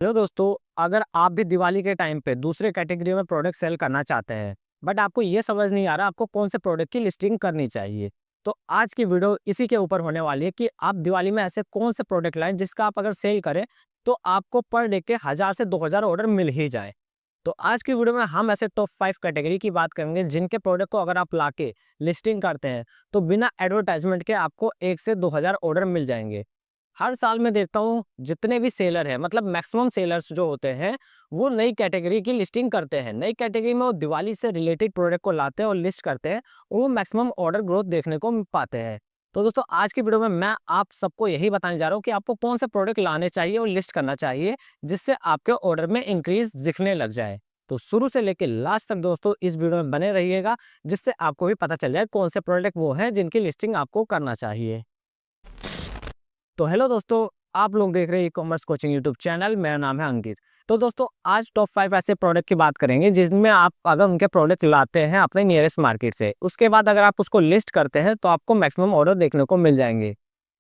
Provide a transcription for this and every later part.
Hello दोस्तों, अगर आप भी दिवाली के टाइम पे दूसरे कैटेगरी में प्रोडक्ट सेल करना चाहते हैं बट आपको ये समझ नहीं आ रहा आपको कौन से प्रोडक्ट की लिस्टिंग करनी चाहिए, तो आज की वीडियो इसी के ऊपर होने वाली है कि आप दिवाली में ऐसे कौन से प्रोडक्ट लाएं जिसका आप अगर सेल करें तो आपको पर डे के 1000 से 2000 ऑर्डर मिल ही जाए। तो आज की वीडियो में हम ऐसे टॉप 5 कैटेगरी की बात करेंगे जिनके प्रोडक्ट को अगर आप लाके लिस्टिंग करते हैं तो बिना एडवर्टाइजमेंट के आपको 1 से 2000 ऑर्डर मिल जाएंगे। हर साल मैं देखता हूँ जितने भी सेलर हैं, मतलब मैक्सिमम सेलर्स जो होते हैं वो नई कैटेगरी की लिस्टिंग करते हैं। नई कैटेगरी में वो दिवाली से रिलेटेड प्रोडक्ट को लाते हैं और लिस्ट करते हैं और वो मैक्सिमम ऑर्डर ग्रोथ देखने को पाते हैं। तो दोस्तों आज की वीडियो में मैं आप सबको यही बताने जा रहा हूँ कि आपको कौन से प्रोडक्ट लाने चाहिए और लिस्ट करना चाहिए जिससे आपके ऑर्डर में इंक्रीज दिखने लग जाए। तो शुरू से लेकर लास्ट तक दोस्तों इस वीडियो में बने रहिएगा जिससे आपको भी पता चल जाए कौन से प्रोडक्ट वो हैं जिनकी लिस्टिंग आपको करना चाहिए। तो हेलो दोस्तों, आप लोग देख रहे हैं e commerce coaching YouTube channel. मेरा नाम है अंकित। तो दोस्तों आज टॉप 5 ऐसे प्रोडक्ट की बात करेंगे जिसमें आप अगर उनके प्रोडक्ट लाते हैं अपने नियरेस्ट मार्केट से, उसके बाद अगर आप उसको लिस्ट करते हैं तो आपको मैक्सिमम ऑर्डर देखने को मिल जाएंगे।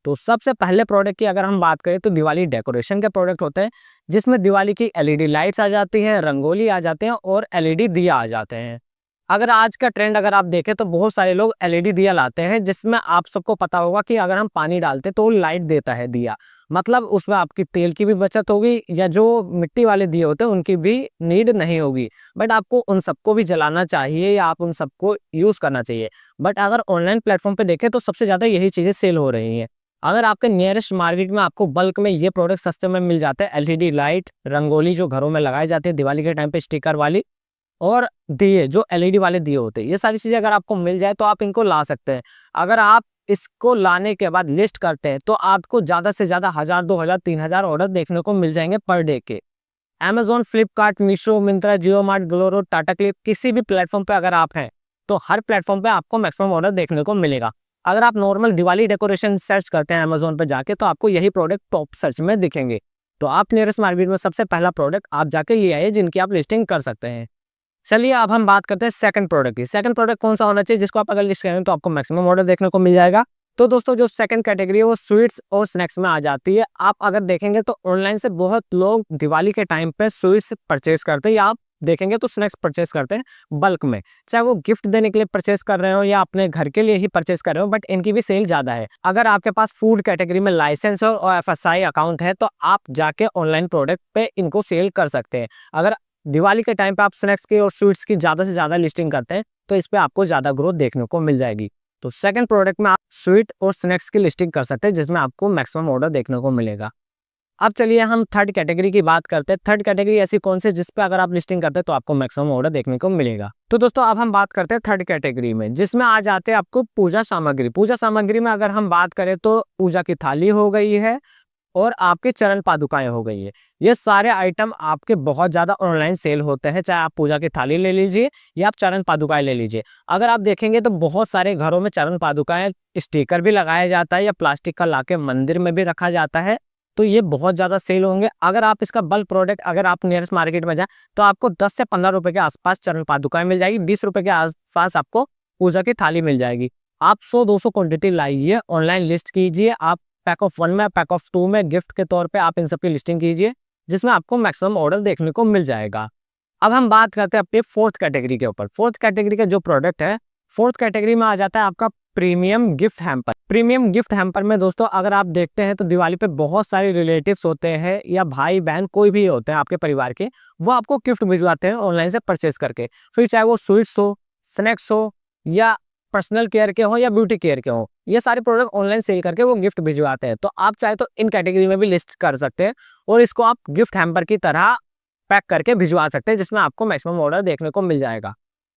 तो सबसे पहले प्रोडक्ट की अगर हम बात करें तो दिवाली डेकोरेशन के प्रोडक्ट होते हैं जिसमें दिवाली की एलईडी लाइट्स आ जाती हैं, रंगोली आ जाते हैं और एलईडी दिया आ जाते हैं। अगर आज का ट्रेंड अगर आप देखें तो बहुत सारे लोग एलईडी दिया लाते हैं जिसमें आप सबको पता होगा कि अगर हम पानी डालते तो वो लाइट देता है दिया, मतलब उसमें आपकी तेल की भी बचत होगी या जो मिट्टी वाले दिए होते हैं उनकी भी नीड नहीं होगी। बट आपको उन सबको भी जलाना चाहिए या आप उन सबको यूज करना चाहिए। बट अगर ऑनलाइन प्लेटफॉर्म पे देखें तो सबसे ज्यादा यही चीजें सेल हो रही हैं। अगर आपके नियरेस्ट मार्केट में आपको बल्क में ये प्रोडक्ट सस्ते में मिल जाते हैं, एलईडी लाइट, रंगोली जो घरों में लगाई जाती है दिवाली के टाइम पे स्टिकर वाली, और दिए जो एलईडी वाले दिए होते हैं, ये सारी चीजें अगर आपको मिल जाए तो आप इनको ला सकते हैं। अगर आप इसको लाने के बाद लिस्ट करते हैं तो आपको ज्यादा से ज्यादा 1000, 2000, 3000 ऑर्डर देखने को मिल जाएंगे पर डे के। Amazon, फ्लिपकार्ट, मीशो, मिंत्रा, जियो मार्ट, ग्लोरो, टाटा क्लिक, किसी भी प्लेटफॉर्म पे अगर आप हैं तो हर प्लेटफॉर्म पे आपको मैक्सिमम ऑर्डर देखने को मिलेगा। अगर आप नॉर्मल दिवाली डेकोरेशन सर्च करते हैं Amazon पे जाके तो आपको यही प्रोडक्ट टॉप सर्च में दिखेंगे। तो आप नियरेस्ट मार्केट में सबसे पहला प्रोडक्ट आप जाके ये आइए जिनकी आप लिस्टिंग कर सकते हैं। चलिए अब हम बात करते हैं सेकंड प्रोडक्ट की। सेकंड प्रोडक्ट कौन सा होना चाहिए जिसको आप अगर लिस्ट करें तो आपको मैक्सिमम ऑर्डर देखने को मिल जाएगा। तो दोस्तों जो सेकंड कैटेगरी है वो स्वीट्स और स्नैक्स में आ जाती है। आप अगर देखेंगे तो ऑनलाइन से बहुत लोग दिवाली के टाइम पे स्वीट्स परचेज करते हैं या आप देखेंगे तो स्नैक्स परचेज करते हैं बल्क में, चाहे वो गिफ्ट देने के लिए परचेज कर रहे हो या अपने घर के लिए ही परचेज कर रहे हो, बट इनकी भी सेल ज्यादा है। अगर आपके पास फूड कैटेगरी में लाइसेंस और एफएसआई अकाउंट है तो आप जाके ऑनलाइन प्रोडक्ट पे इनको सेल कर सकते हैं। अगर दिवाली के टाइम पे आप स्नैक्स की और स्वीट्स की ज्यादा से ज्यादा लिस्टिंग करते हैं तो इस पे आपको ज्यादा ग्रोथ देखने को मिल जाएगी। तो सेकंड प्रोडक्ट में आप स्वीट और स्नैक्स की लिस्टिंग कर सकते हैं जिसमें आपको मैक्सिमम ऑर्डर देखने को मिलेगा। अब चलिए हम थर्ड कैटेगरी की बात करते हैं। थर्ड कैटेगरी ऐसी कौन सी जिस पे अगर आप लिस्टिंग करते हैं तो आपको मैक्सिमम ऑर्डर देखने को मिलेगा। तो दोस्तों अब हम बात करते हैं थर्ड कैटेगरी में जिसमें आ जाते हैं आपको पूजा सामग्री। पूजा सामग्री में अगर हम बात करें तो पूजा की थाली हो गई है और आपके चरण पादुकाएं हो गई है। ये सारे आइटम आपके बहुत ज्यादा ऑनलाइन सेल होते हैं, चाहे आप पूजा की थाली ले लीजिए या आप चरण पादुकाएं ले लीजिए। अगर आप देखेंगे तो बहुत सारे घरों में चरण पादुकाएं स्टिकर भी लगाया जाता है या प्लास्टिक का लाके मंदिर में भी रखा जाता है, तो ये बहुत ज्यादा सेल होंगे। अगर आप इसका बल्क प्रोडक्ट अगर आप नियरेस्ट मार्केट में जाए तो आपको 10 से 15 रुपए के आसपास चरण पादुकाएं मिल जाएगी, 20 रुपए के आसपास आपको पूजा की थाली मिल जाएगी। आप 100-200 क्वांटिटी लाइए, ऑनलाइन लिस्ट कीजिए, आप पैक ऑफ 1 में, पैक ऑफ 2 में गिफ्ट के तौर पे आप इन सब की लिस्टिंग कीजिए जिसमें आपको मैक्सिमम ऑर्डर देखने को मिल जाएगा। अब हम बात करते हैं अपनी फोर्थ कैटेगरी के ऊपर। फोर्थ कैटेगरी का जो प्रोडक्ट है, फोर्थ कैटेगरी में आ जाता है आपका premium gift hamper. Premium gift hamper में दोस्तों अगर आप देखते हैं तो दिवाली पे बहुत सारे रिलेटिव्स होते हैं या भाई बहन कोई भी होते हैं आपके परिवार के, वो आपको गिफ्ट भिजवाते हैं ऑनलाइन से परचेज करके। फिर चाहे वो स्वीट्स हो, स्नैक्स हो या पर्सनल केयर के हो या ब्यूटी केयर के हो, ये सारे प्रोडक्ट ऑनलाइन सेल करके वो गिफ्ट भिजवाते हैं। तो आप चाहे तो इन कैटेगरी में भी लिस्ट कर सकते हैं और इसको आप गिफ्ट हैम्पर की तरह पैक करके भिजवा सकते हैं जिसमें आपको मैक्सिमम ऑर्डर देखने को मिल जाएगा।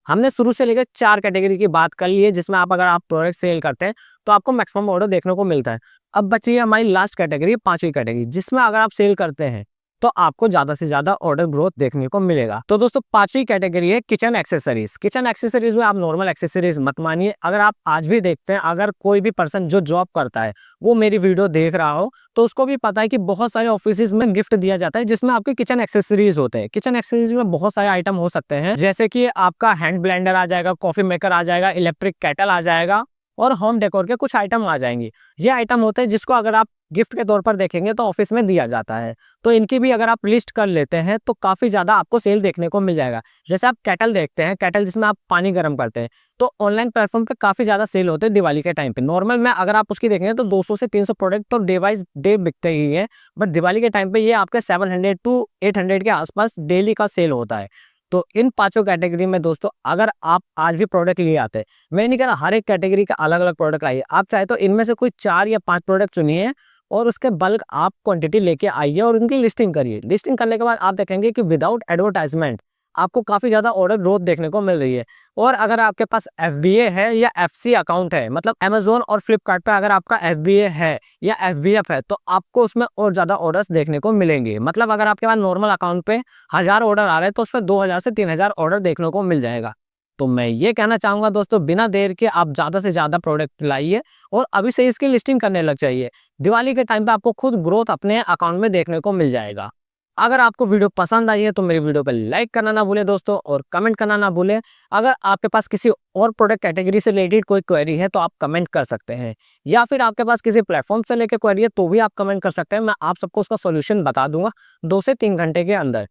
हमने शुरू से लेकर 4 कैटेगरी की बात कर ली है जिसमें आप अगर आप प्रोडक्ट सेल करते हैं तो आपको मैक्सिमम ऑर्डर देखने को मिलता है। अब बची है हमारी लास्ट कैटेगरी, पांचवी कैटेगरी, जिसमें अगर आप सेल करते हैं तो आपको ज्यादा से ज्यादा ऑर्डर ग्रोथ देखने को मिलेगा। तो दोस्तों पांचवी कैटेगरी है किचन एक्सेसरीज। किचन एक्सेसरीज में आप नॉर्मल एक्सेसरीज मत मानिए। अगर आप आज भी देखते हैं, अगर कोई भी पर्सन जो जॉब करता है वो मेरी वीडियो देख रहा हो तो उसको भी पता है कि बहुत सारे ऑफिस में गिफ्ट दिया जाता है जिसमें आपके किचन एक्सेसरीज होते हैं। किचन एक्सेसरीज में बहुत सारे आइटम हो सकते हैं जैसे कि आपका हैंड ब्लेंडर आ जाएगा, कॉफी मेकर आ जाएगा, इलेक्ट्रिक केटल आ जाएगा और होम डेकोर के कुछ आइटम आ जाएंगे। ये आइटम होते हैं जिसको अगर आप गिफ्ट के तौर पर देखेंगे तो ऑफिस में दिया जाता है। तो इनकी भी अगर आप लिस्ट कर लेते हैं तो काफ़ी ज़्यादा आपको सेल देखने को मिल जाएगा। जैसे आप केटल देखते हैं, केटल जिसमें आप पानी गर्म करते हैं, तो ऑनलाइन प्लेटफॉर्म पे काफ़ी ज़्यादा सेल होते हैं दिवाली के टाइम पे। नॉर्मल में अगर आप उसकी देखेंगे तो 200 से 300 प्रोडक्ट तो डे वाइज डे बिकते ही हैं, बट दिवाली के टाइम पे ये आपके 700 टू 800 के आसपास डेली का सेल होता है। तो इन पांचों कैटेगरी में दोस्तों अगर आप आज भी प्रोडक्ट लिए आते हैं, मैं नहीं कह रहा हर एक कैटेगरी का अलग अलग प्रोडक्ट लाइए, आप चाहे तो इनमें से कोई 4 या 5 प्रोडक्ट चुनिए और उसके बल्क आप क्वांटिटी लेके आइए और उनकी लिस्टिंग करिए। लिस्टिंग करने के बाद आप देखेंगे कि विदाउट एडवर्टाइजमेंट आपको काफ़ी ज़्यादा ऑर्डर ग्रोथ देखने को मिल रही है। और अगर आपके पास एफबीए है या एफसी अकाउंट है, मतलब अमेज़न और फ्लिपकार्ट पे अगर आपका एफबीए है या एफबीएफ है, तो आपको उसमें और ज़्यादा ऑर्डर्स देखने को मिलेंगे। मतलब अगर आपके पास नॉर्मल अकाउंट पे 1000 ऑर्डर आ रहे हैं तो उसमें 2000 से 3000 ऑर्डर देखने को मिल जाएगा। तो मैं ये कहना चाहूँगा दोस्तों, बिना देर के आप ज़्यादा से ज़्यादा प्रोडक्ट लाइए और अभी से इसकी लिस्टिंग करने लग जाइए। दिवाली के टाइम पे आपको खुद ग्रोथ अपने अकाउंट में देखने को मिल जाएगा। अगर आपको वीडियो पसंद आई है तो मेरी वीडियो पे लाइक करना ना भूलें दोस्तों, और कमेंट करना ना भूलें। अगर आपके पास किसी और प्रोडक्ट कैटेगरी से रिलेटेड कोई क्वेरी है तो आप कमेंट कर सकते हैं, या फिर आपके पास किसी प्लेटफॉर्म से लेकर क्वेरी है तो भी आप कमेंट कर सकते हैं। मैं आप सबको उसका सॉल्यूशन बता दूंगा 2 से 3 घंटे के अंदर।